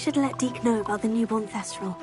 should let Deke know about the newborn Thestral.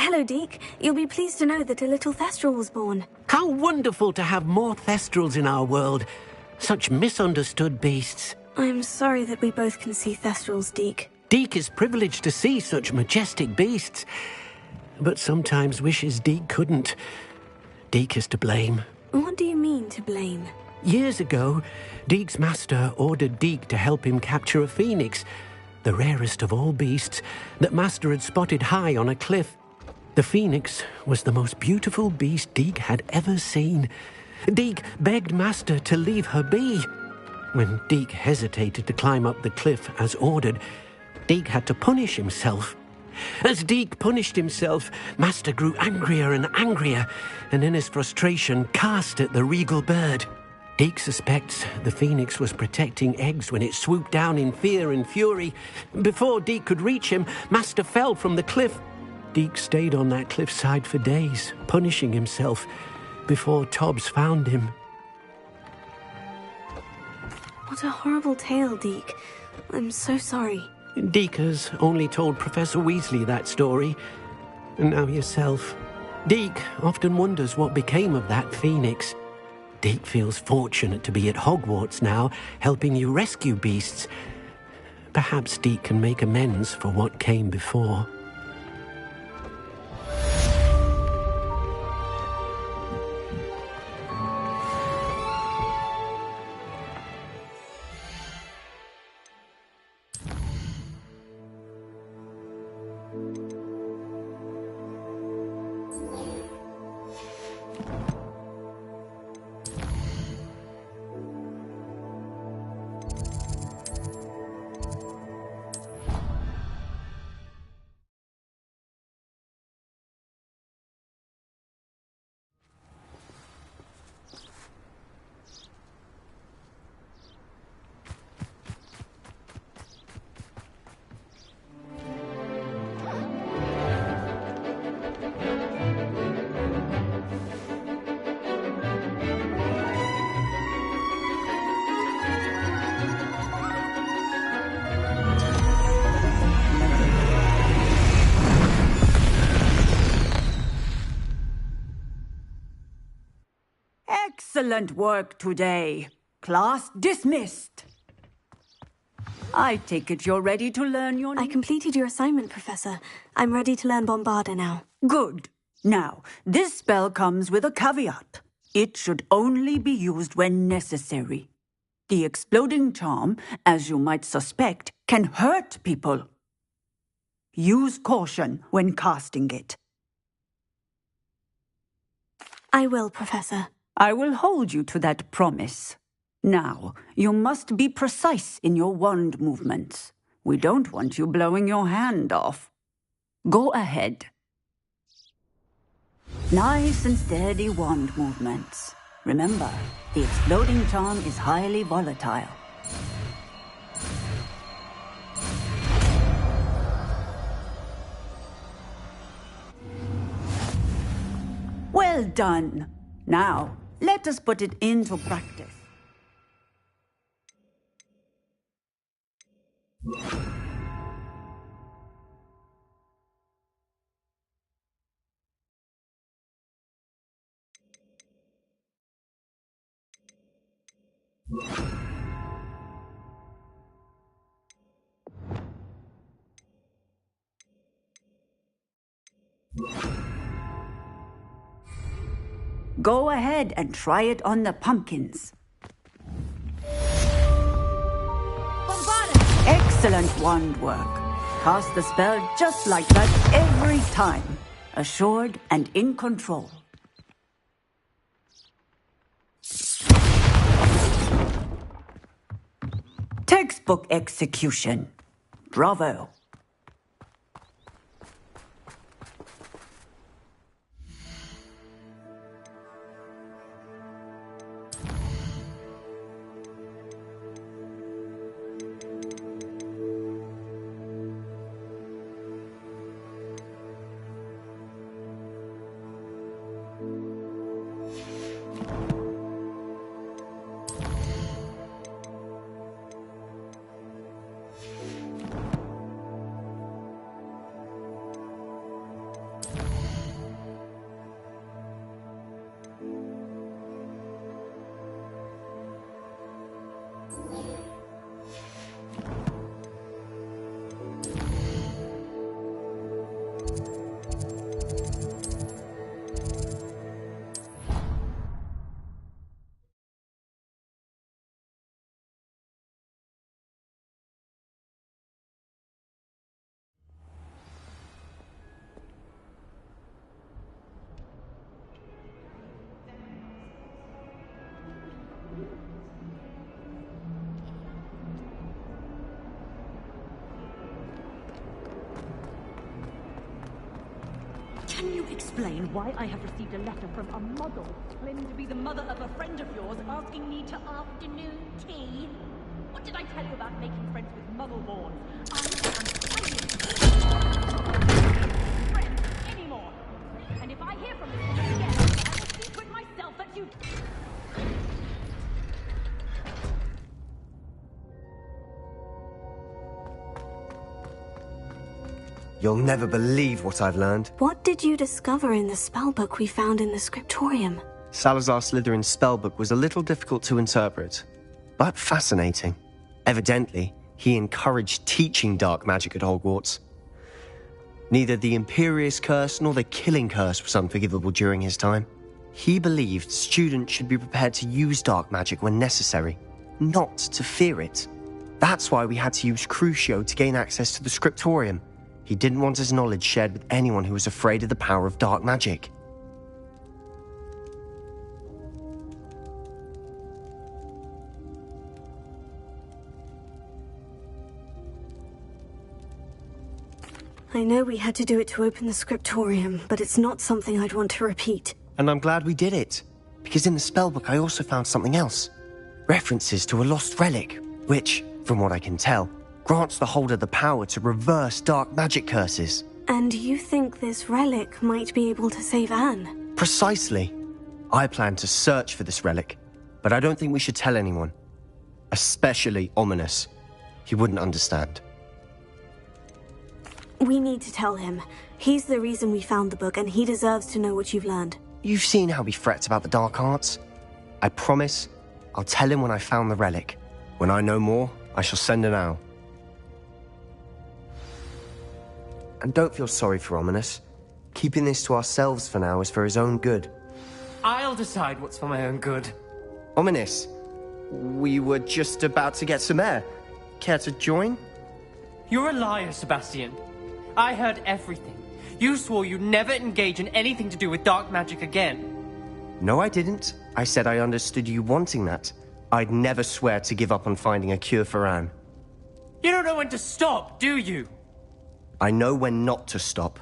Hello, Deke. You'll be pleased to know that a little Thestral was born. How wonderful to have more Thestrals in our world. Such misunderstood beasts. I'm sorry that we both can see Thestrals, Deke. Deke is privileged to see such majestic beasts, but sometimes wishes Deke couldn't. Deke is to blame. What do you mean, to blame? Years ago, Deke's master ordered Deke to help him capture a phoenix, the rarest of all beasts that Master had spotted high on a cliff. The phoenix was the most beautiful beast Deke had ever seen. Deke begged Master to leave her be. When Deke hesitated to climb up the cliff as ordered, Deke had to punish himself. As Deke punished himself, Master grew angrier and angrier, and in his frustration cast at the regal bird. Deke suspects the phoenix was protecting eggs when it swooped down in fear and fury. Before Deke could reach him, Master fell from the cliff. Deke stayed on that cliffside for days, punishing himself, before Tobbs found him. What a horrible tale, Deke. I'm so sorry. Deke has only told Professor Weasley that story, and now yourself. Deke often wonders what became of that phoenix. Deke feels fortunate to be at Hogwarts now, helping you rescue beasts. Perhaps Deke can make amends for what came before. Excellent work today. Class dismissed. I take it you're ready to learn your... I completed your assignment, Professor. I'm ready to learn Bombarda now. Good. Now, this spell comes with a caveat. It should only be used when necessary. The exploding charm, as you might suspect, can hurt people. Use caution when casting it. I will, Professor. I will hold you to that promise. Now, you must be precise in your wand movements. We don't want you blowing your hand off. Go ahead. Nice and steady wand movements. Remember, the exploding charm is highly volatile. Well done. Now, let us put it into practice. Go ahead and try it on the pumpkins. Bombarda! Excellent wand work. Cast the spell just like that every time. Assured and in control. Textbook execution. Bravo. explain why I have received a letter from a muggle claiming to be the mother of a friend of yours asking me to afternoon tea? What did I tell you about making friends with muggle-born? I am friends anymore. And if I hear from this woman again, I will see to it myself that you... You'll never believe what I've learned. What did you discover in the spellbook we found in the scriptorium? Salazar Slytherin's spellbook was a little difficult to interpret, but fascinating. Evidently, he encouraged teaching dark magic at Hogwarts. Neither the Imperious Curse nor the Killing Curse was unforgivable during his time. He believed students should be prepared to use dark magic when necessary, not to fear it. That's why we had to use Crucio to gain access to the scriptorium. He didn't want his knowledge shared with anyone who was afraid of the power of dark magic. I know we had to do it to open the scriptorium, but it's not something I'd want to repeat. And I'm glad we did it, because in the spellbook I also found something else. References to a lost relic, which, from what I can tell, grants the holder the power to reverse dark magic curses. And you think this relic might be able to save Anne? Precisely. I plan to search for this relic, but I don't think we should tell anyone. Especially Ominous. He wouldn't understand. We need to tell him. He's the reason we found the book, and he deserves to know what you've learned. You've seen how he frets about the dark arts. I promise I'll tell him when I found the relic. When I know more, I shall send an owl. And don't feel sorry for Ominous. Keeping this to ourselves for now is for his own good. I'll decide what's for my own good. Ominous, we were just about to get some air. Care to join? You're a liar, Sebastian. I heard everything. You swore you'd never engage in anything to do with dark magic again. No, I didn't. I said I understood you wanting that. I'd never swear to give up on finding a cure for Anne. You don't know when to stop, do you? I know when not to stop.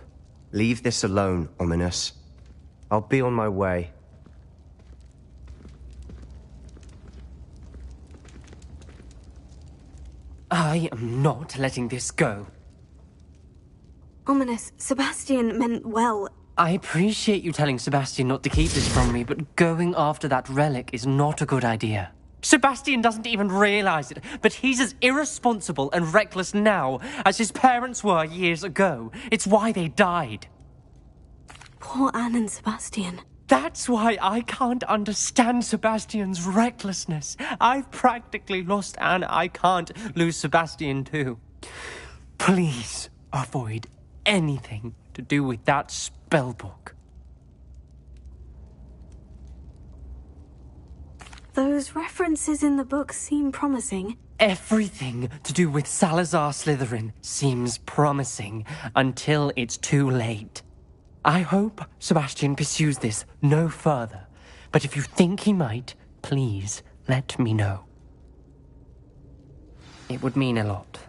Leave this alone, Ominous. I'll be on my way. I am not letting this go. Ominous, Sebastian meant well. I appreciate you telling Sebastian not to keep this from me, but going after that relic is not a good idea. Sebastian doesn't even realize it, but he's as irresponsible and reckless now as his parents were years ago. It's why they died. Poor Anne and Sebastian. That's why I can't understand Sebastian's recklessness. I've practically lost Anne. I can't lose Sebastian too. Please avoid anything to do with that spellbook. Those references in the book seem promising. Everything to do with Salazar Slytherin seems promising until it's too late. I hope Sebastian pursues this no further, but if you think he might, please let me know. It would mean a lot.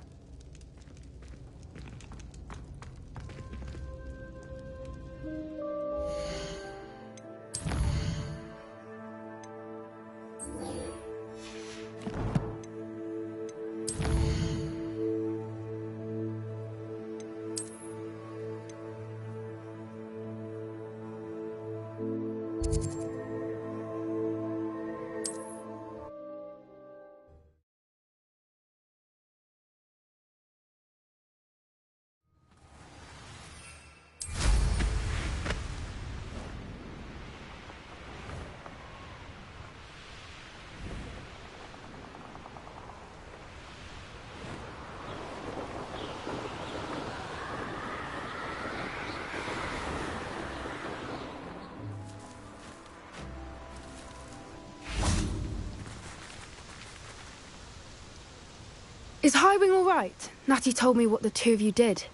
Is Highwing all right? Natty told me what the two of you did.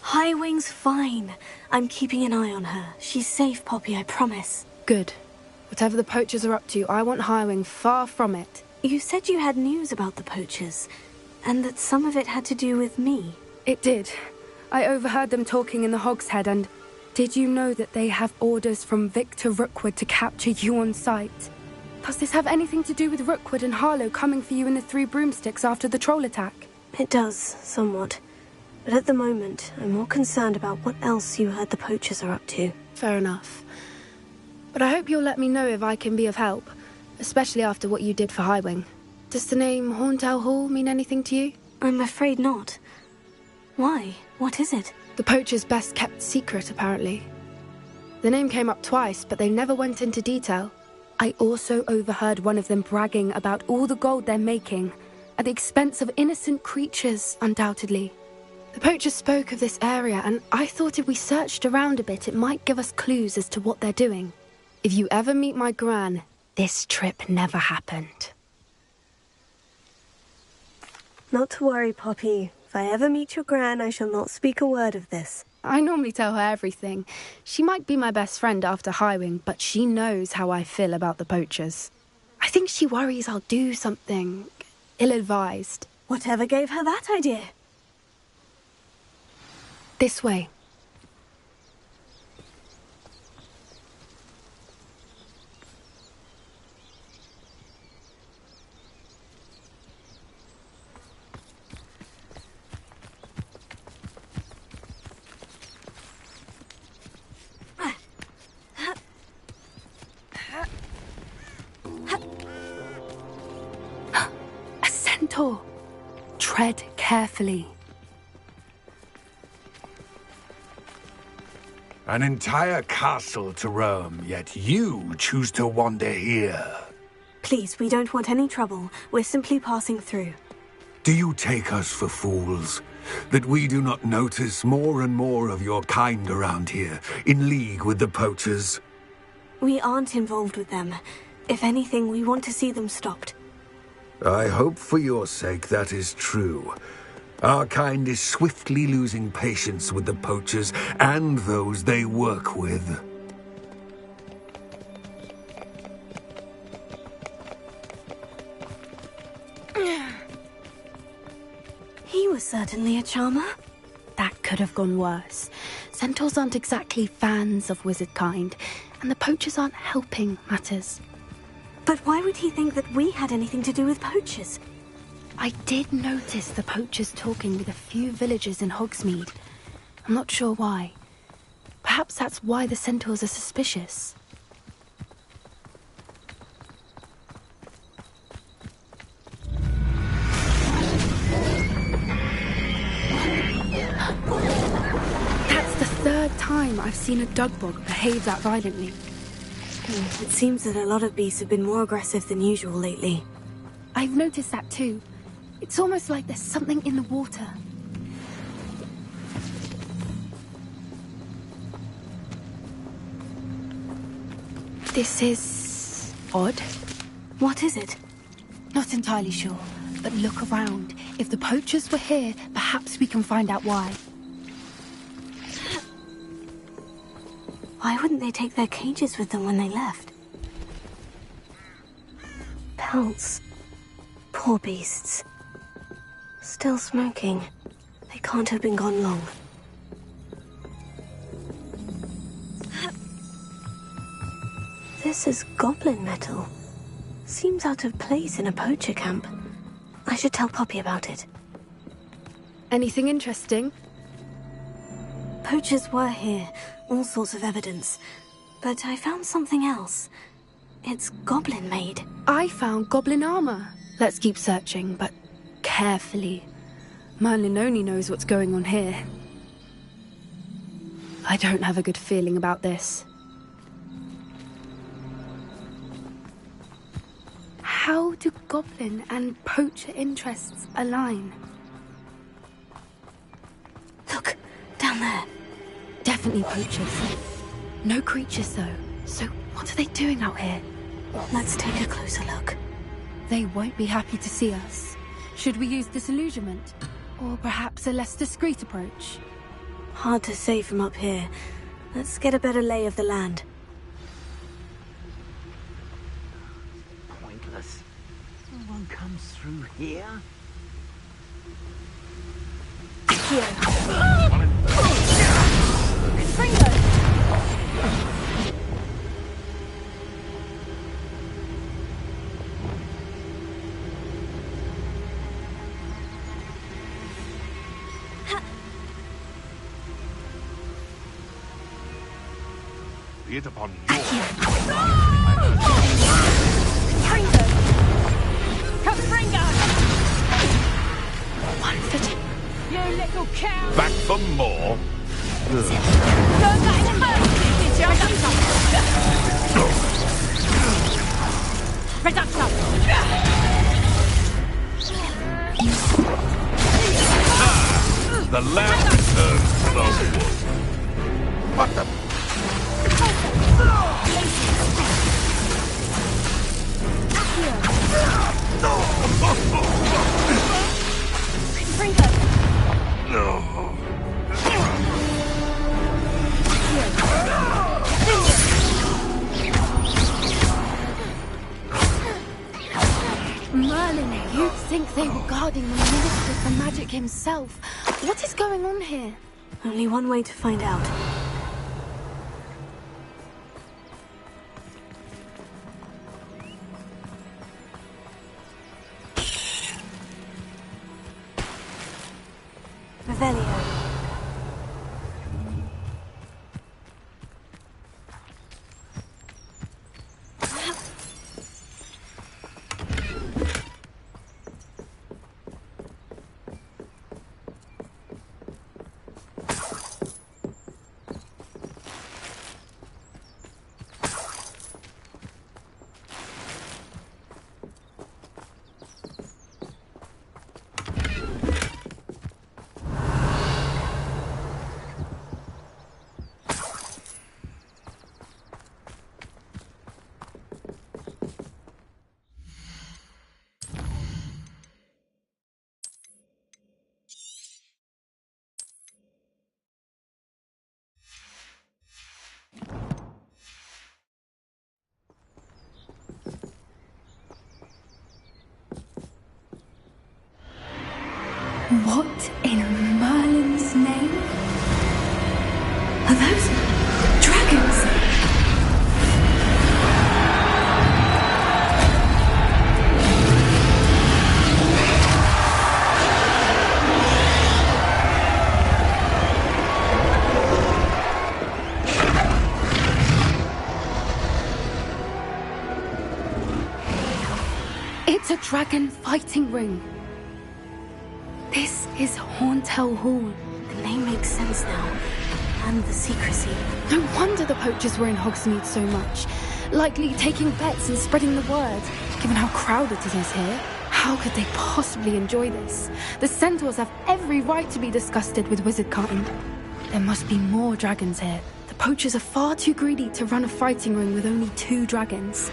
Highwing's fine. I'm keeping an eye on her. She's safe, Poppy, I promise. Good. Whatever the poachers are up to, I want Highwing far from it. You said you had news about the poachers, and that some of it had to do with me. It did. I overheard them talking in the Hogshead, and did you know that they have orders from Victor Rookwood to capture you on sight? Does this have anything to do with Rookwood and Harlow coming for you in the Three Broomsticks after the troll attack? It does, somewhat. But at the moment, I'm more concerned about what else you heard the poachers are up to. Fair enough. But I hope you'll let me know if I can be of help, especially after what you did for Highwing. Does the name Horntail Hall mean anything to you? I'm afraid not. Why? What is it? The poachers' best-kept secret, apparently. The name came up twice, but they never went into detail. I also overheard one of them bragging about all the gold they're making, at the expense of innocent creatures, undoubtedly. The poachers spoke of this area, and I thought if we searched around a bit, it might give us clues as to what they're doing. If you ever meet my gran, this trip never happened. Not to worry, Poppy. If I ever meet your gran, I shall not speak a word of this. I normally tell her everything. She might be my best friend after Highwing, but she knows how I feel about the poachers. I think she worries I'll do something ill-advised. Whatever gave her that idea? This way. A centaur. Tread carefully. An entire castle to roam, yet you choose to wander here. Please, we don't want any trouble. We're simply passing through. Do you take us for fools? That we do not notice more and more of your kind around here, in league with the poachers? We aren't involved with them. If anything, we want to see them stopped. I hope for your sake that is true. Our kind is swiftly losing patience with the poachers and those they work with. He was certainly a charmer. That could have gone worse. Centaurs aren't exactly fans of wizard kind, and the poachers aren't helping matters. But why would he think that we had anything to do with poachers? I did notice the poachers talking with a few villagers in Hogsmeade. I'm not sure why. Perhaps that's why the centaurs are suspicious. That's the third time I've seen a dugbog behave that violently. It seems that a lot of beasts have been more aggressive than usual lately. I've noticed that too. It's almost like there's something in the water. This is odd. What is it? Not entirely sure, but look around. If the poachers were here, perhaps we can find out why. Why wouldn't they take their cages with them when they left? Pelts. Poor beasts. Still smoking. They can't have been gone long. This is goblin metal. Seems out of place in a poacher camp. I should tell Poppy about it. Anything interesting? Poachers were here. All sorts of evidence. But I found something else. It's goblin-made. I found goblin armor. Let's keep searching, but carefully. Merlin only knows what's going on here. I don't have a good feeling about this. How do goblin and poacher interests align? Look, down there. Definitely poachers. No creatures, though. So what are they doing out here? Let's take a closer look. They won't be happy to see us. Should we use disillusionment? Or perhaps a less discreet approach? Hard to say from up here. Let's get a better lay of the land. Pointless. No one comes through here. Here. Be it upon your... Confringo! One foot. You little cow! Back for more? Go back to The land returns to the wood. What the... No. Merlin, you'd think they were guarding the Minister for Magic himself. What is going on here? Only one way to find out. Revelio. What in Merlin's name? Are those dragons? It's a dragon fighting ring. This is Hauntel Hall. The name makes sense now. And the secrecy. No wonder the poachers were in Hogsmeade so much. Likely taking bets and spreading the word. Given how crowded it is here, how could they possibly enjoy this? The centaurs have every right to be disgusted with wizardkind. There must be more dragons here. The poachers are far too greedy to run a fighting ring with only 2 dragons.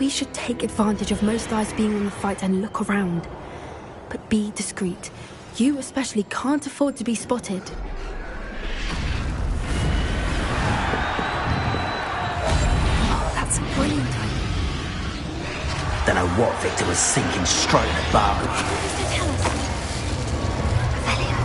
We should take advantage of most eyes being on the fight and look around. But be discreet. You especially can't afford to be spotted. Oh, that's a brilliant idea. Don't know what Victor was thinking, stroking the bargain. Mr. Tell us. Revelio.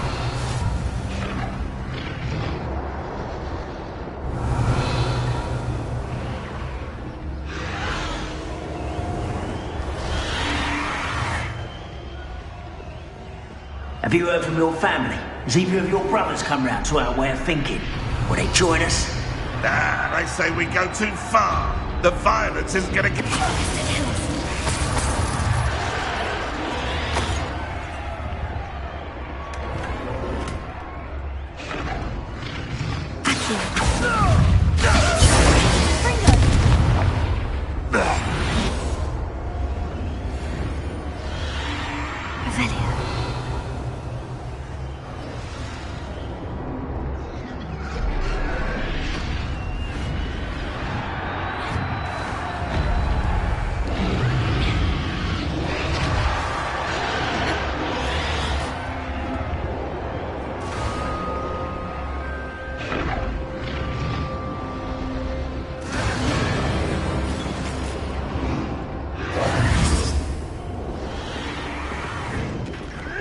Have you heard from your family? Has either of your brothers come round to our way of thinking? Will they join us? Nah, they say we go too far. The violence isn't gonna get... Mr. Tell us.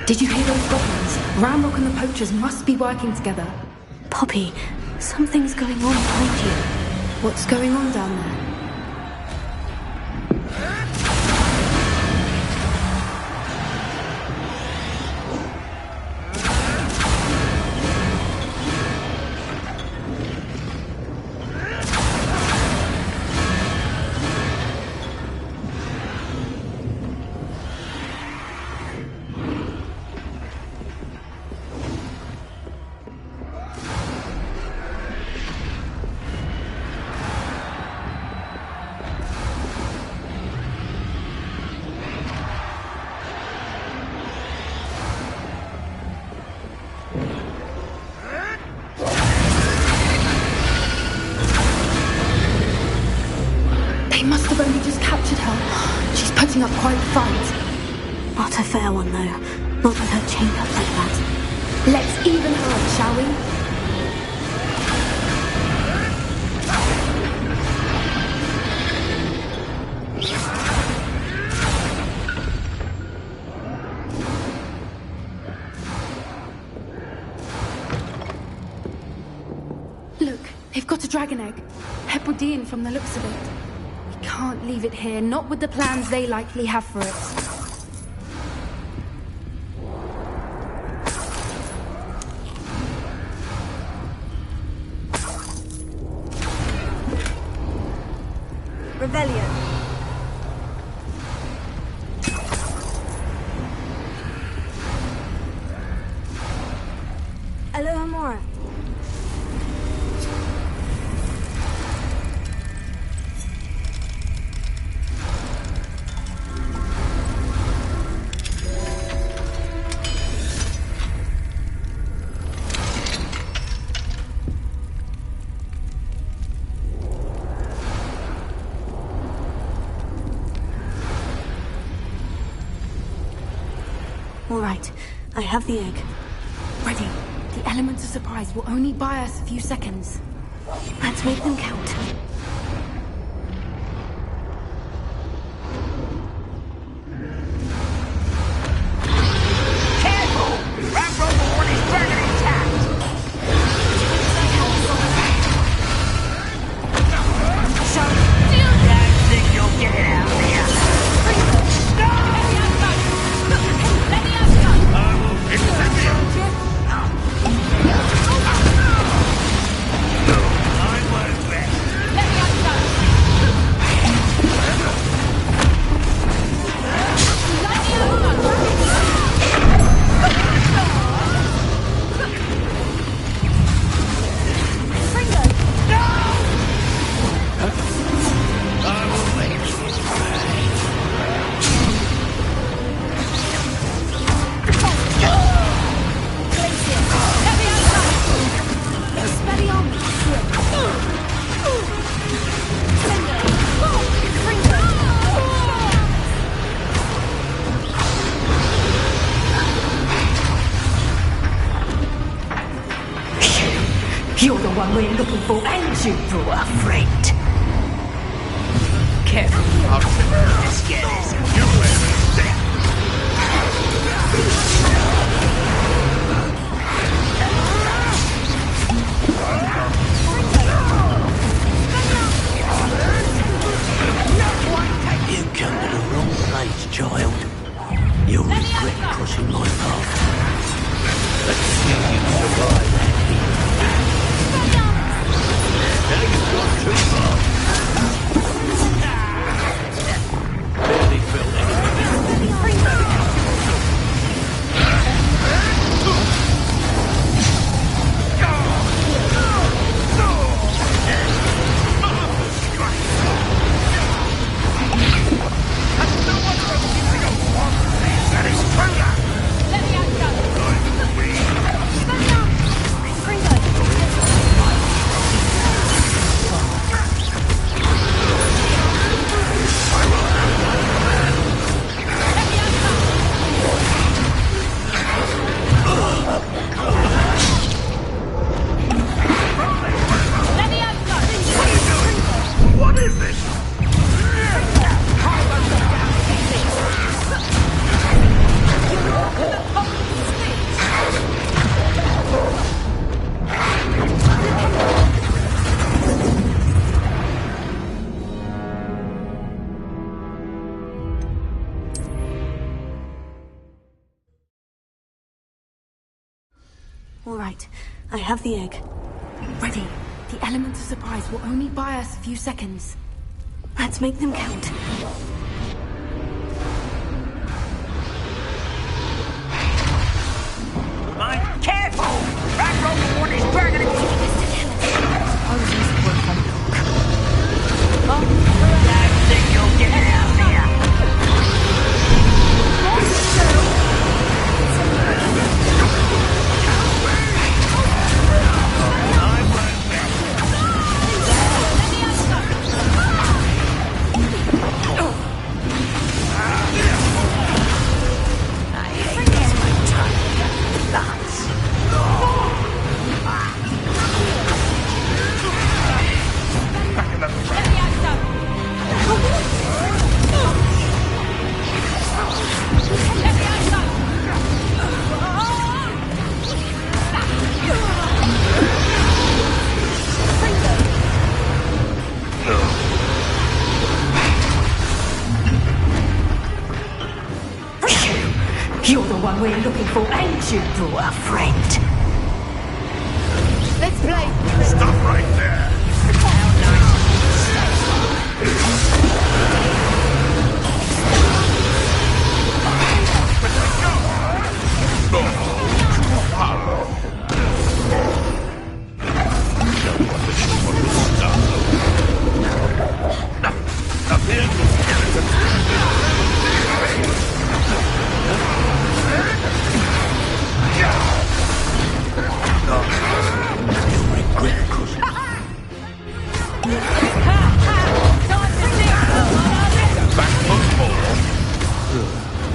Did you hear those goblins? Ramrock and the poachers must be working together. Poppy, something's going on behind you. What's going on down there? up quite a fight. Not a fair one, though. Not with her chained up like that. Let's even her, shall we? Look, they've got a dragon egg. Hebridean from the looks of it. We can't leave it here, not with the plans they likely have for it. Rebellion. Alohomora. All right, I have the egg. Ready. The element of surprise will only buy us a few seconds. Let's make them count. You're the one we're looking for, and you brought a friend. Careful. Let's get this. You come to the wrong place, child. You'll regret crossing my path. Let's see you survive that here. Now you've gone too far. Barely felt anything. All right, I have the egg. Ready. The element of surprise will only buy us a few seconds. Let's make them count. Mind careful! Right roll the one is burning it. Suppose this will come look. Don't think you'll get it out there. You're the one we're looking for, ain't you, poor friend? Let's play! Stop right there!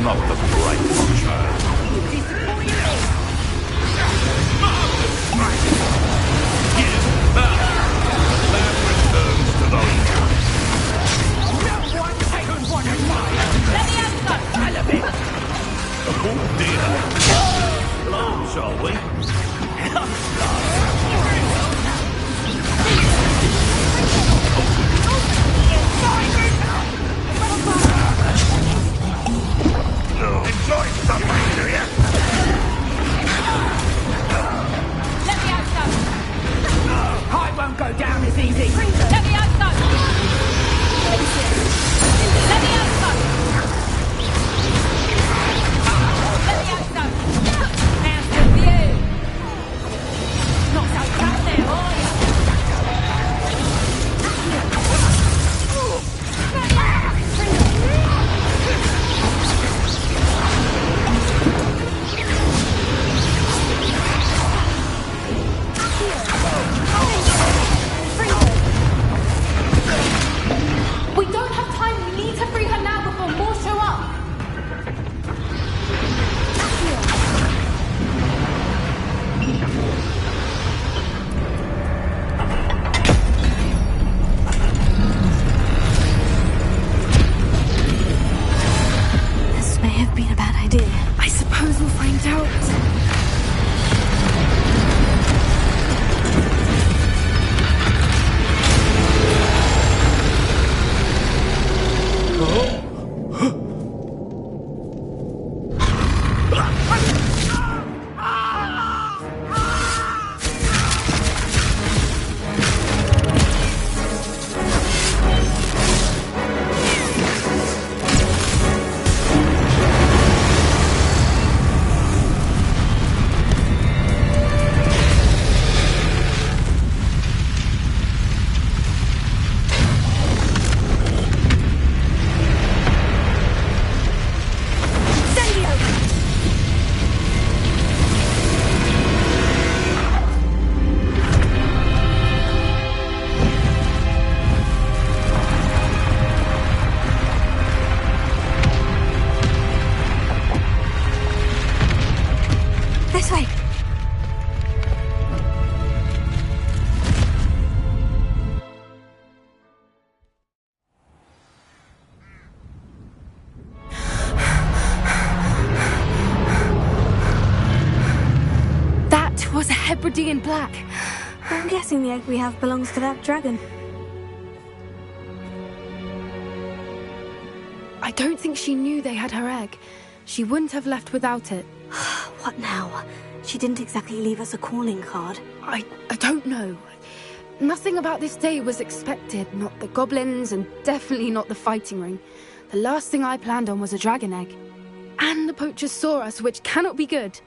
Not the brightest child. Give back! The lab returns to the world. No one could want to fire! Let me have some element! Oh dear. Shall we? Enjoy something, do you? Let me have some! I won't go down as easy! Let me have some! Let me have some! Let me have some! How's the view? Not so tough there, are you? We don't have time. We need to free her now before more show up. This may have been a bad idea. I suppose we'll find out. This way. That was a Hebridean black. I'm guessing the egg we have belongs to that dragon. I don't think she knew they had her egg. She wouldn't have left without it. What now? She didn't exactly leave us a calling card. I don't know. Nothing about this day was expected. Not the goblins, and definitely not the fighting ring. The last thing I planned on was a dragon egg. And the poachers saw us, which cannot be good.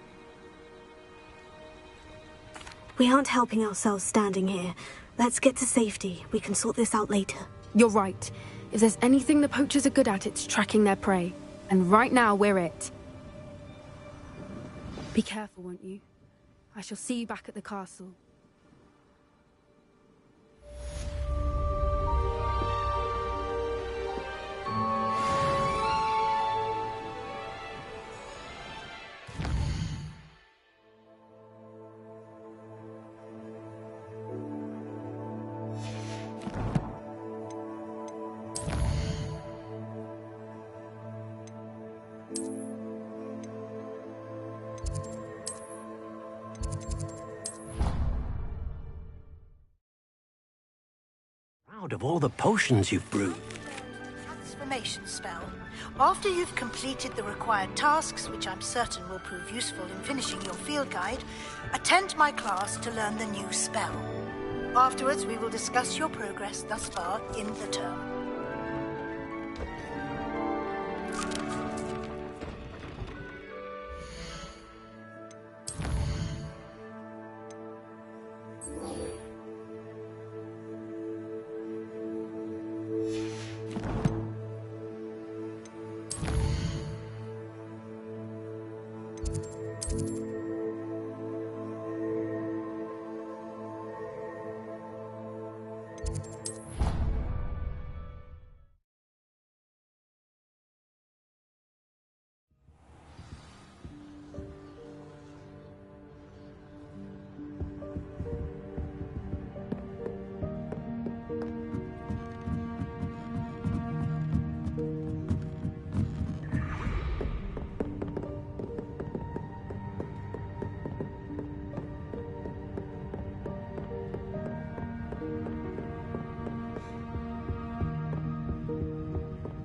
We aren't helping ourselves standing here. Let's get to safety. We can sort this out later. You're right. If there's anything the poachers are good at, it's tracking their prey. And right now, we're it. Be careful, won't you? I shall see you back at the castle. Proud of all the potions you've brewed. transformation spell. After you've completed the required tasks, which I'm certain will prove useful in finishing your field guide, attend my class to learn the new spell. Afterwards, we will discuss your progress thus far in the term.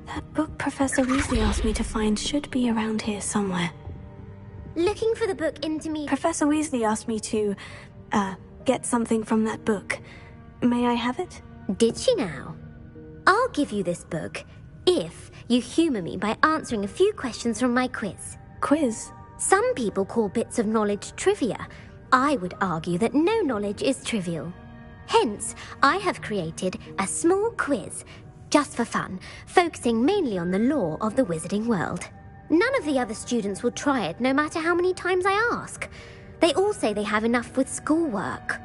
That book Professor Weasley asked me to find should be around here somewhere. Looking for the book Intermediate... Professor Weasley asked me to, get something from that book. May I have it? Did she now? I'll give you this book if you humour me by answering a few questions from my quiz. Quiz? Some people call bits of knowledge trivia. I would argue that no knowledge is trivial. Hence, I have created a small quiz, just for fun, focusing mainly on the lore of the wizarding world. None of the other students will try it, no matter how many times I ask. They all say they have enough with schoolwork.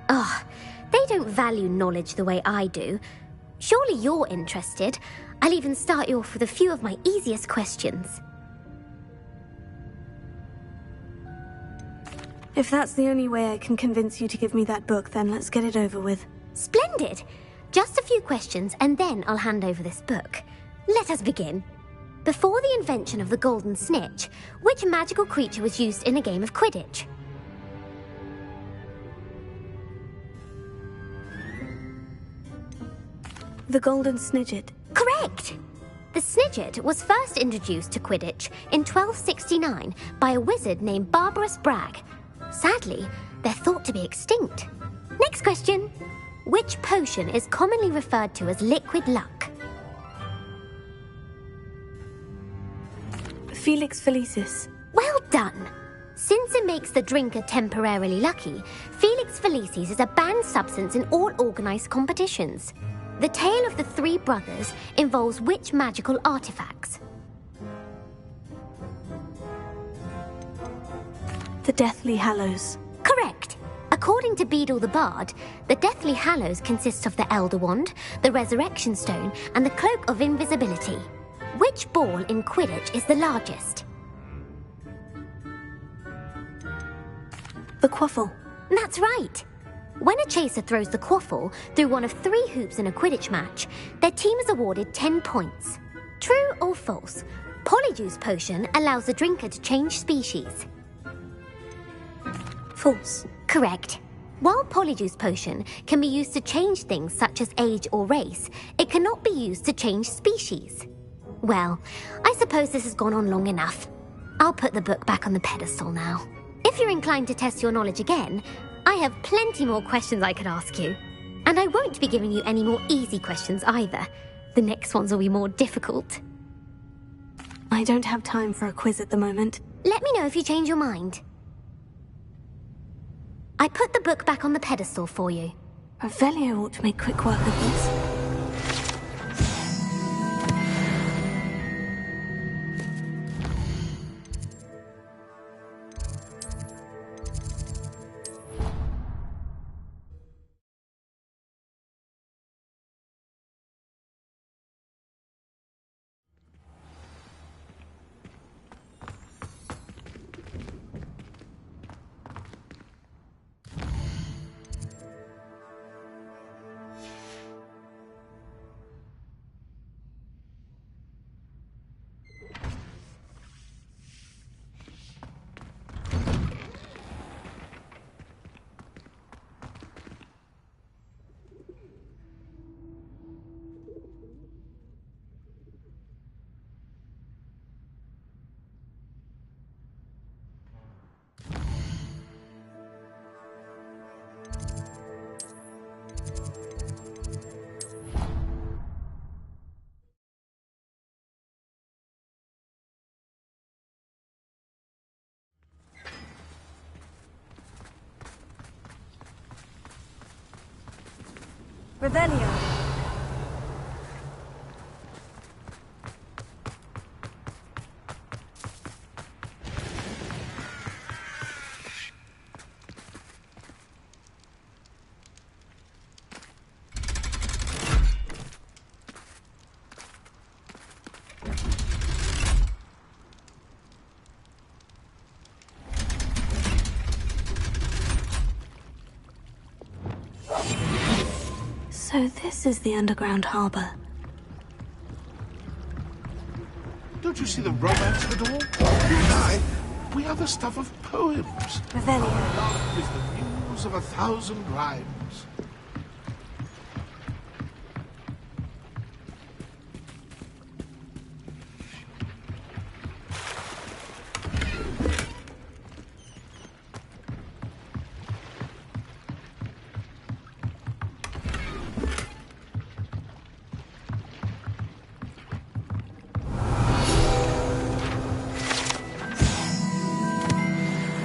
Ugh, they don't value knowledge the way I do. Surely you're interested. I'll even start you off with a few of my easiest questions. If that's the only way I can convince you to give me that book, then let's get it over with. Splendid! Just a few questions, and then I'll hand over this book. Let us begin. Before the invention of the golden snitch, which magical creature was used in a game of Quidditch? The golden snidget. Correct! The snidget was first introduced to Quidditch in 1269 by a wizard named Barbarous Bragg. Sadly, they're thought to be extinct. Next question. Which potion is commonly referred to as liquid luck? Felix Felicis. Well done! Since it makes the drinker temporarily lucky, Felix Felicis is a banned substance in all organised competitions. The tale of the three brothers involves which magical artifacts? The Deathly Hallows. Correct! According to Beadle the Bard, the Deathly Hallows consists of the Elder Wand, the Resurrection Stone, and the Cloak of Invisibility. Which ball in Quidditch is the largest? The Quaffle. That's right! When a chaser throws the quaffle through one of 3 hoops in a Quidditch match, their team is awarded 10 points. True or false? Polyjuice Potion allows the drinker to change species. False. Correct. While Polyjuice Potion can be used to change things such as age or race, it cannot be used to change species. Well, I suppose this has gone on long enough. I'll put the book back on the pedestal now. If you're inclined to test your knowledge again, I have plenty more questions I could ask you. And I won't be giving you any more easy questions either. The next ones will be more difficult. I don't have time for a quiz at the moment. Let me know if you change your mind. I put the book back on the pedestal for you. Revelio ought to make quick work of this. Revelio. So this is the underground harbor. Don't you see the romance of it all? You and I, we are the stuff of poems. Revelio. Love is the muse of 1,000 rhymes.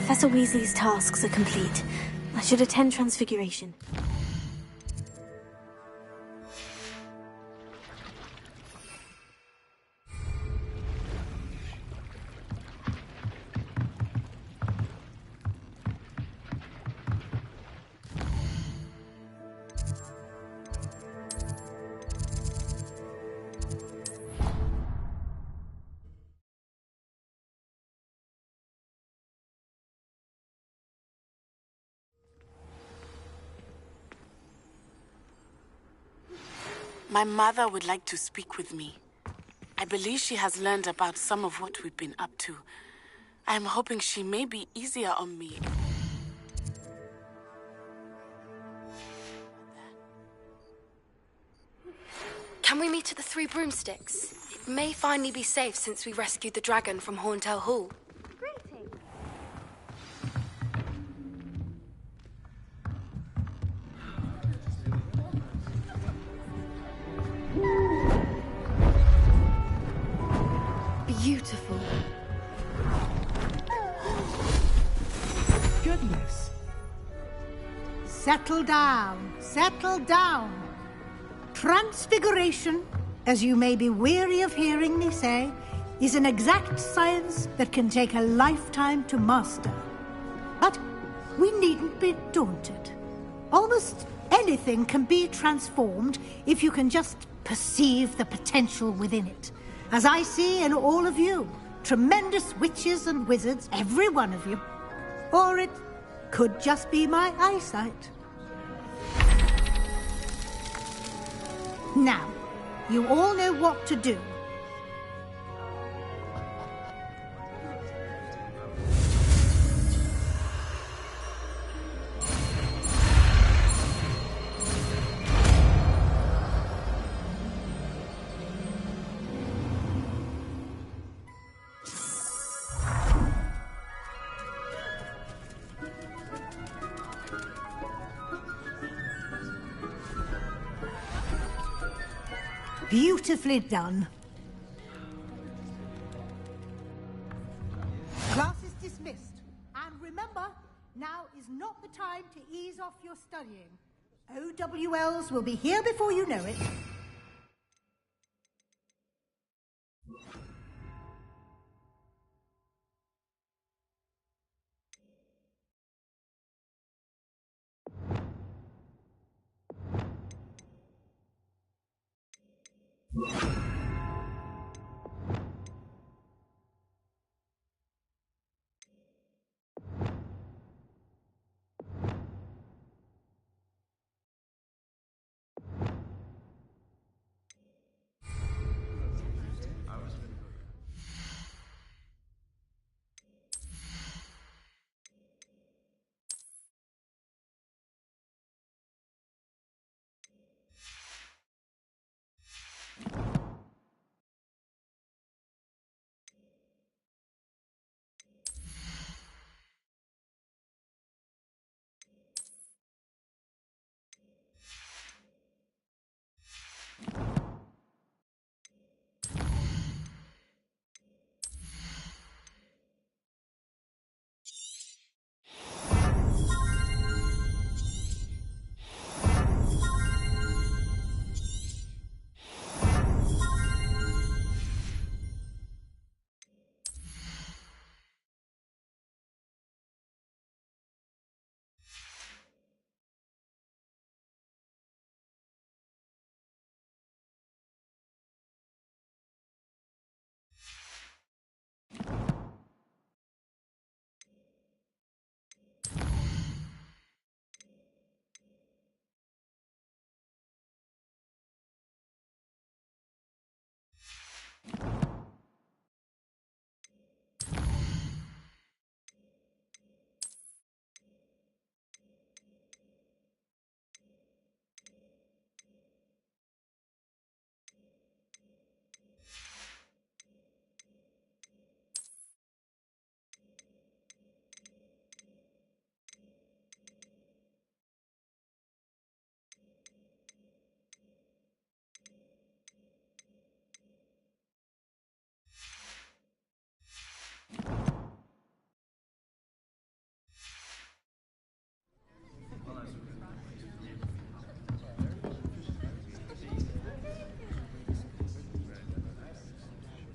Professor Weasley's tasks are complete. I should attend Transfiguration. My mother would like to speak with me. I believe she has learned about some of what we've been up to. I am hoping she may be easier on me. Can we meet at the Three Broomsticks? It may finally be safe since we rescued the dragon from Horntail Hall. Beautiful. Goodness. Settle down. Settle down. Transfiguration, as you may be weary of hearing me say, is an exact science that can take a lifetime to master. But we needn't be daunted. Almost anything can be transformed if you can just perceive the potential within it. As I see in all of you, tremendous witches and wizards, every one of you. Or it could just be my eyesight. Now, you all know what to do. Beautifully done. Class is dismissed. And remember, now is not the time to ease off your studying. OWLs will be here before you know it.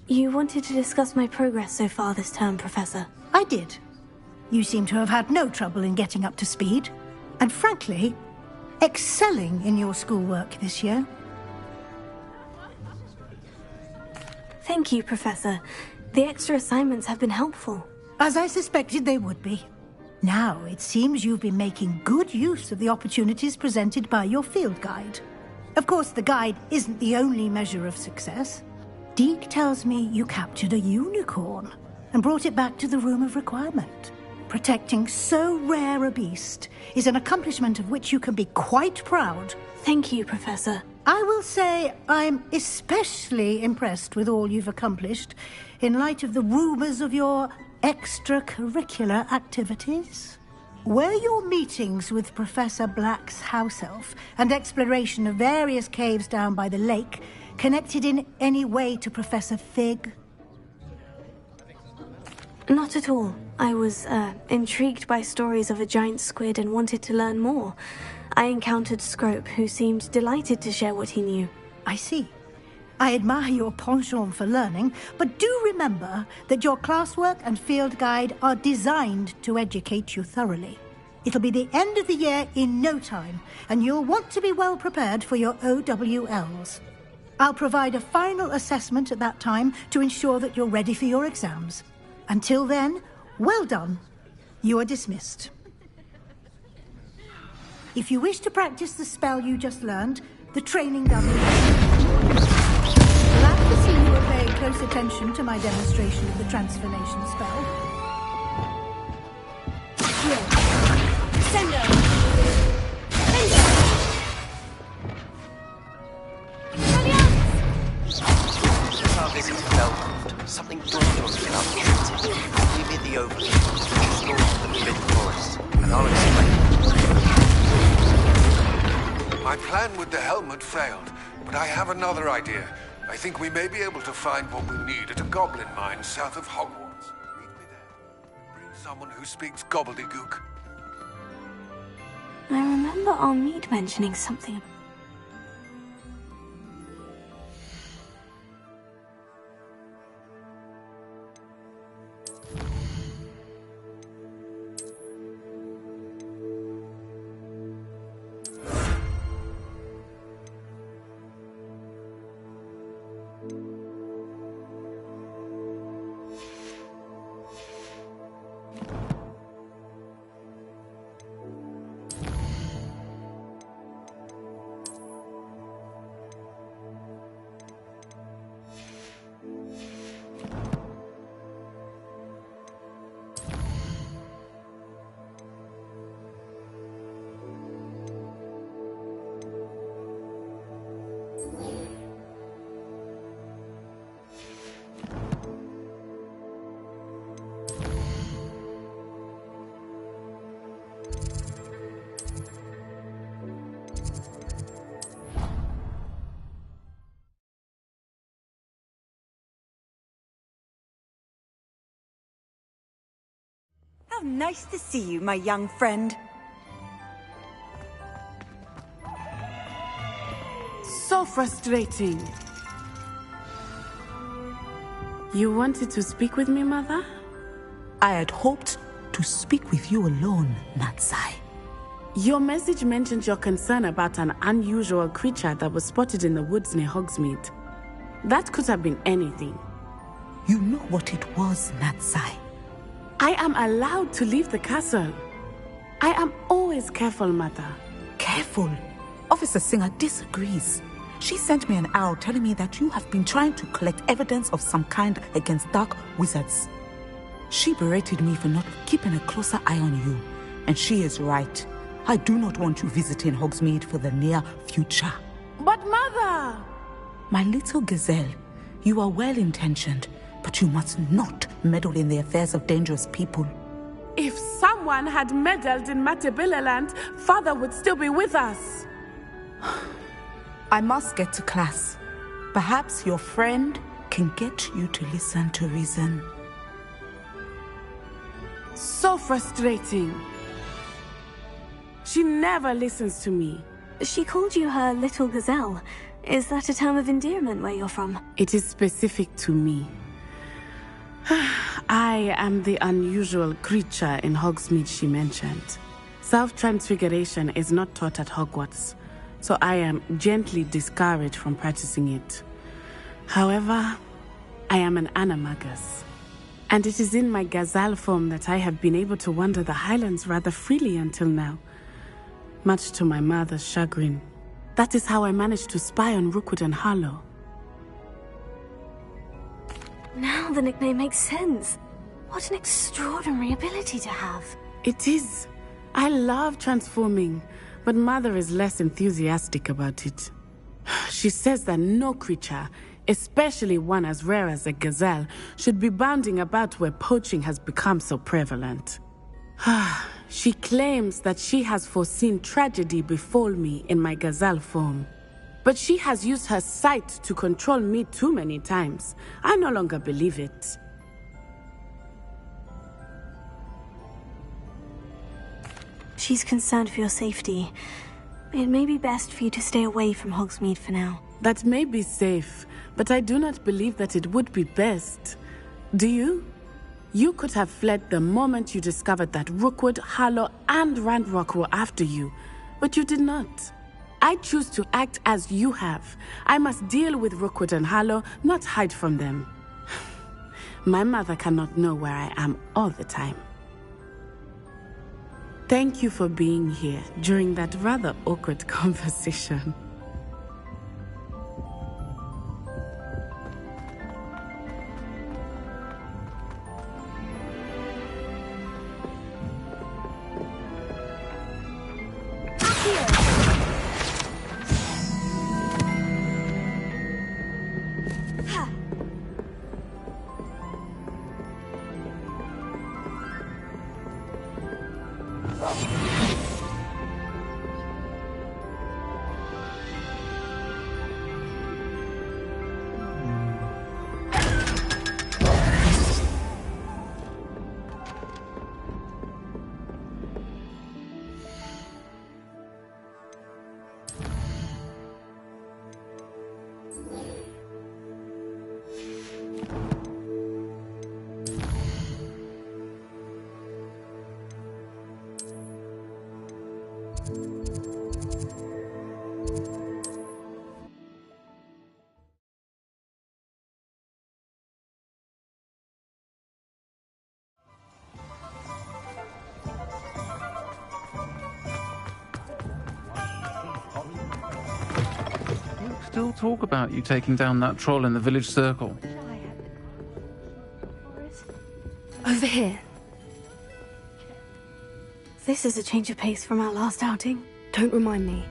You wanted to discuss my progress so far this term, Professor. I did. You seem to have had no trouble in getting up to speed. And frankly, excelling in your schoolwork this year. Thank you, Professor. The extra assignments have been helpful. As I suspected they would be. Now, it seems you've been making good use of the opportunities presented by your field guide. Of course, the guide isn't the only measure of success. Deke tells me you captured a unicorn and brought it back to the Room of Requirement. Protecting so rare a beast is an accomplishment of which you can be quite proud. Thank you, Professor. I will say I'm especially impressed with all you've accomplished in light of the rumors of your extracurricular activities. Were your meetings with Professor Black's house elf and exploration of various caves down by the lake connected in any way to Professor Fig? Not at all. I was intrigued by stories of a giant squid and wanted to learn more. I encountered Scrope, who seemed delighted to share what he knew. I see. I admire your penchant for learning, but do remember that your classwork and field guide are designed to educate you thoroughly. It'll be the end of the year in no time, and you'll want to be well prepared for your OWLs. I'll provide a final assessment at that time to ensure that you're ready for your exams. Until then, well done. You are dismissed. If you wish to practice the spell you just learned, the training dummy... Glad to see you are paying close attention to my demonstration of the transformation spell. Here. Sendo! Sendo! Our visit to Belcroft. Something dawned on me and I'm interested. Give me the overview. Just north of the Forbidden Forest, and I'll explain. My plan with the helmet failed, but I have another idea. I think we may be able to find what we need at a goblin mine south of Hogwarts. Meet me there. Bring someone who speaks gobbledygook. I remember Armide mentioning something. How nice to see you, my young friend. So frustrating. You wanted to speak with me, Mother? I had hoped to speak with you alone, Natsai. Your message mentioned your concern about an unusual creature that was spotted in the woods near Hogsmeade. That could have been anything. You know what it was, Natsai. I am allowed to leave the castle. I am always careful, Mother. Careful? Officer Singer disagrees. She sent me an arrow telling me that you have been trying to collect evidence of some kind against dark wizards. She berated me for not keeping a closer eye on you, and she is right. I do not want you visiting Hogsmeade for the near future. But Mother! My little gazelle, you are well-intentioned, but you must not meddle in the affairs of dangerous people. If someone had meddled in Matabeleland, Father would still be with us. I must get to class. Perhaps your friend can get you to listen to reason. So frustrating. She never listens to me. She called you her little gazelle. Is that a term of endearment where you're from? It is specific to me. I am the unusual creature in Hogsmeade she mentioned. Self-transfiguration is not taught at Hogwarts, so I am gently discouraged from practicing it. However, I am an animagus, and it is in my gazelle form that I have been able to wander the Highlands rather freely until now, much to my mother's chagrin. That is how I managed to spy on Rookwood and Harlow. Now the nickname makes sense. What an extraordinary ability to have. It is. I love transforming, but Mother is less enthusiastic about it. She says that no creature, especially one as rare as a gazelle, should be bounding about where poaching has become so prevalent. She claims that she has foreseen tragedy befall me in my gazelle form. But she has used her sight to control me too many times. I no longer believe it. She's concerned for your safety. It may be best for you to stay away from Hogsmeade for now. That may be safe, but I do not believe that it would be best. Do you? You could have fled the moment you discovered that Rookwood, Harlow, and Ranrock were after you, but you did not. I choose to act as you have. I must deal with Rookwood and Harlow, not hide from them. My mother cannot know where I am all the time. Thank you for being here during that rather awkward conversation. Still talk about you taking down that troll in the village circle. Over here. This is a change of pace from our last outing. Don't remind me.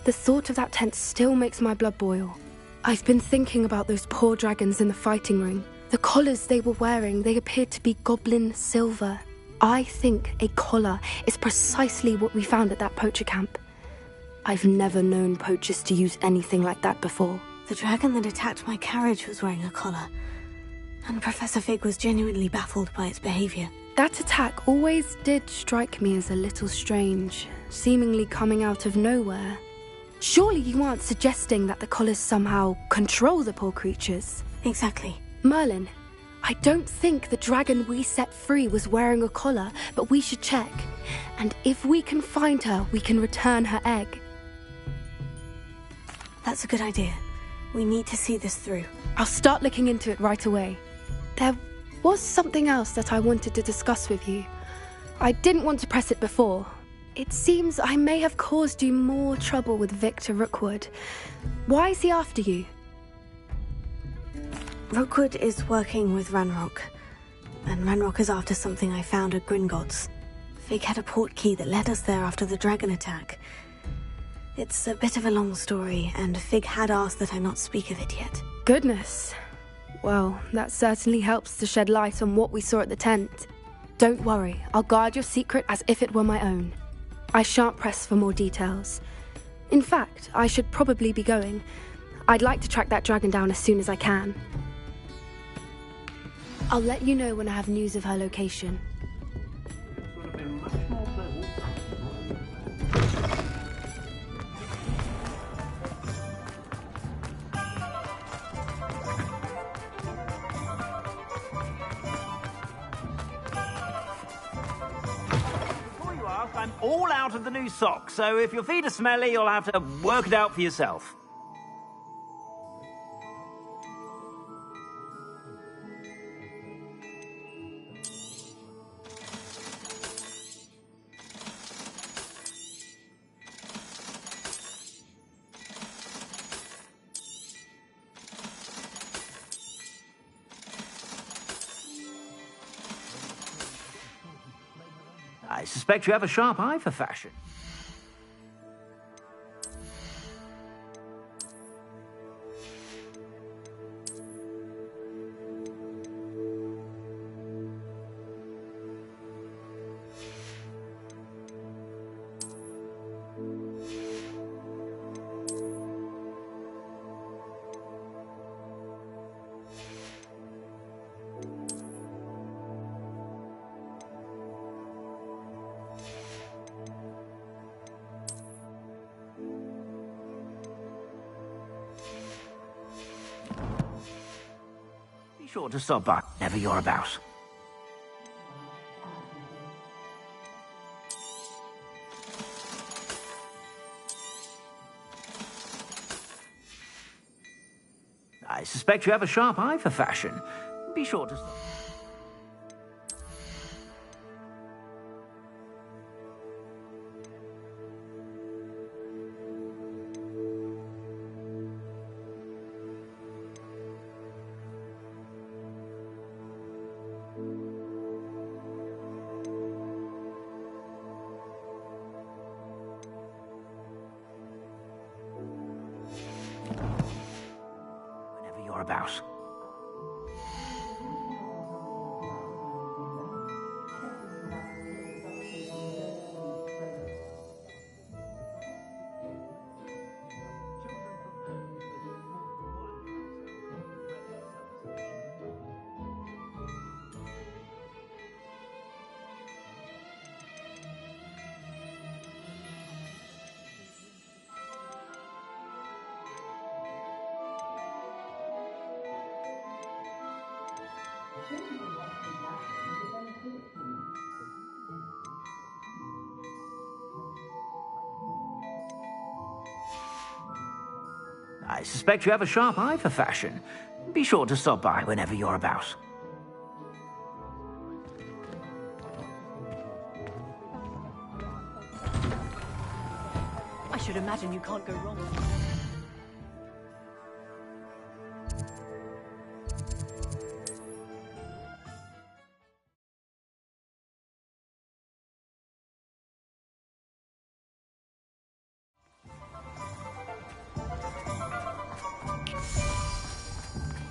The thought of that tent still makes my blood boil. I've been thinking about those poor dragons in the fighting ring. The collars they were wearing, they appeared to be goblin silver. I think a collar is precisely what we found at that poacher camp. I've never known poachers to use anything like that before. The dragon that attacked my carriage was wearing a collar, and Professor Fig was genuinely baffled by its behavior. That attack always did strike me as a little strange, seemingly coming out of nowhere. Surely you aren't suggesting that the collars somehow control the poor creatures? Exactly. Merlin, I don't think the dragon we set free was wearing a collar, but we should check. And if we can find her, we can return her egg. That's a good idea. We need to see this through. I'll start looking into it right away. There was something else that I wanted to discuss with you. I didn't want to press it before. It seems I may have caused you more trouble with Victor Rookwood. Why is he after you? Rookwood is working with Ranrock, and Ranrock is after something I found at Gringotts. Fig had a portkey that led us there after the dragon attack. It's a bit of a long story, and Fig had asked that I not speak of it yet. Goodness. Well, that certainly helps to shed light on what we saw at the tent. Don't worry, I'll guard your secret as if it were my own. I shan't press for more details. In fact, I should probably be going. I'd like to track that dragon down as soon as I can. I'll let you know when I have news of her location. fast, I'm all out of the new socks, so if your feet are smelly, you'll have to work it out for yourself. I suspect you have a sharp eye for fashion. Be sure to stop by whenever you're about. I suspect you have a sharp eye for fashion. Be sure to stop. Whenever you're about. I suspect you have a sharp eye for fashion. Be sure to stop by whenever you're about. I should imagine you can't go wrong.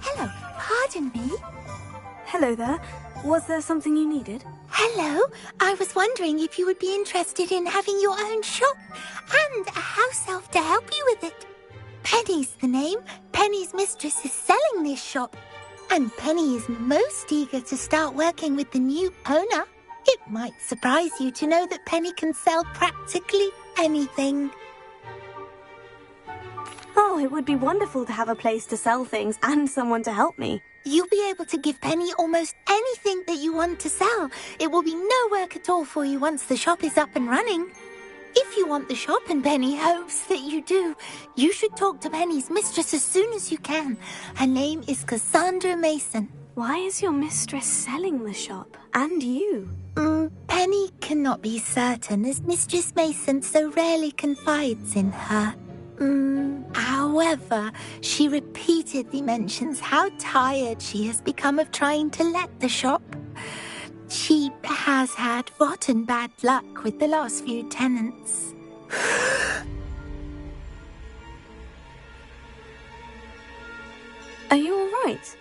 Hello, pardon me. Hello there. Was there something you needed? Hello, I was wondering if you would be interested in having your own shop and a house elf to help you with it. Penny's the name. Penny's mistress is selling this shop, and Penny is most eager to start working with the new owner. It might surprise you to know that Penny can sell practically anything. Oh, it would be wonderful to have a place to sell things and someone to help me. You'll be able to give Penny almost anything that you want to sell. It will be no work at all for you once the shop is up and running. If you want the shop, and Penny hopes that you do, you should talk to Penny's mistress as soon as you can. Her name is Cassandra Mason. Why is your mistress selling the shop? And you? Penny cannot be certain, as Mistress Mason so rarely confides in her. However, she repeatedly mentions how tired she has become of trying to let the shop. She has had rotten bad luck with the last few tenants. Are you all right?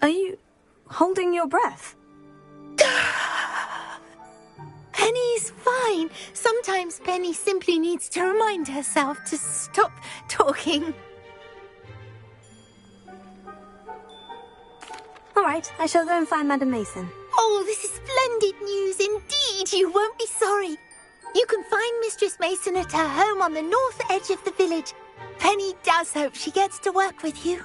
Are you holding your breath? Penny's fine. Sometimes Penny simply needs to remind herself to stop talking. All right, I shall go and find Madam Mason. Oh, this is splendid news indeed. You won't be sorry. You can find Mistress Mason at her home on the north edge of the village. Penny does hope she gets to work with you.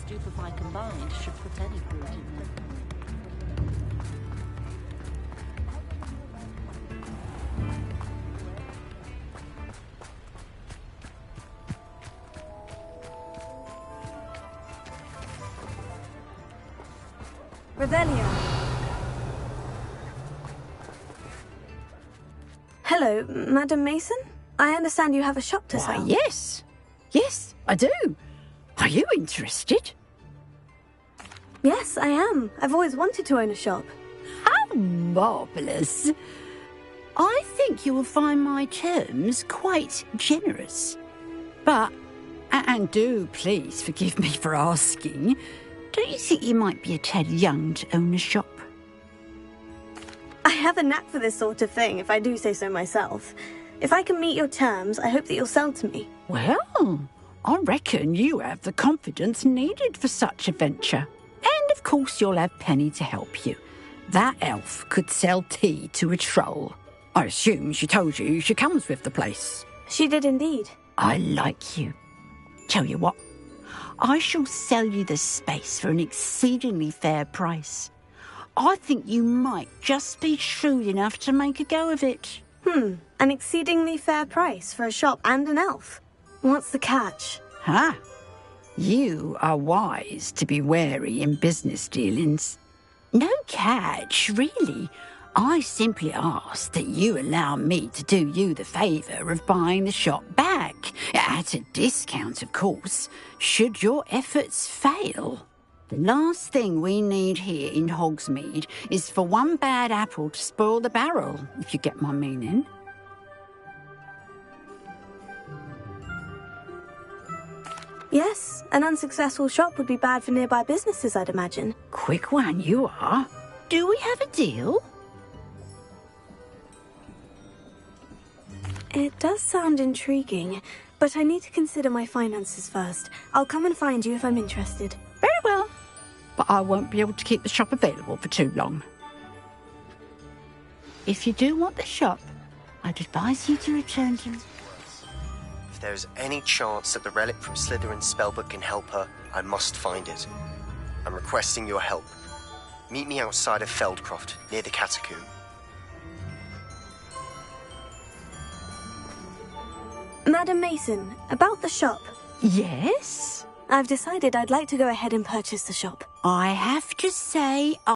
stupefy combined should put any brute in there. Revelio. Hello, Madam Mason? I understand you have a shop to sell. Yes. Yes, I do. Are you interested? Yes, I am. I've always wanted to own a shop. How marvellous. I think you will find my terms quite generous. But, and do please forgive me for asking, don't you think you might be a tad young to own a shop? I have a knack for this sort of thing, if I do say so myself. If I can meet your terms, I hope that you'll sell to me. Well, I reckon you have the confidence needed for such a venture. And of course you'll have Penny to help you. That elf could sell tea to a troll. I assume she told you she comes with the place. She did indeed. I like you. Tell you what, I shall sell you the space for an exceedingly fair price. I think you might just be shrewd enough to make a go of it. An exceedingly fair price for a shop and an elf. What's the catch? Ah, you are wise to be wary in business dealings. No catch, really. I simply ask that you allow me to do you the favour of buying the shop back, at a discount, of course, should your efforts fail. The last thing we need here in Hogsmeade is for one bad apple to spoil the barrel, if you get my meaning. Yes, an unsuccessful shop would be bad for nearby businesses, I'd imagine. Quick one, you are. Do we have a deal? It does sound intriguing, but I need to consider my finances first. I'll come and find you if I'm interested. Very well. But I won't be able to keep the shop available for too long. If you do want the shop, I'd advise you to return to... If there's any chance that the relic from Slytherin's spellbook can help her, I must find it. I'm requesting your help. Meet me outside of Feldcroft, near the catacomb. Madam Mason, about the shop. Yes? I've decided I'd like to go ahead and purchase the shop. I have to say...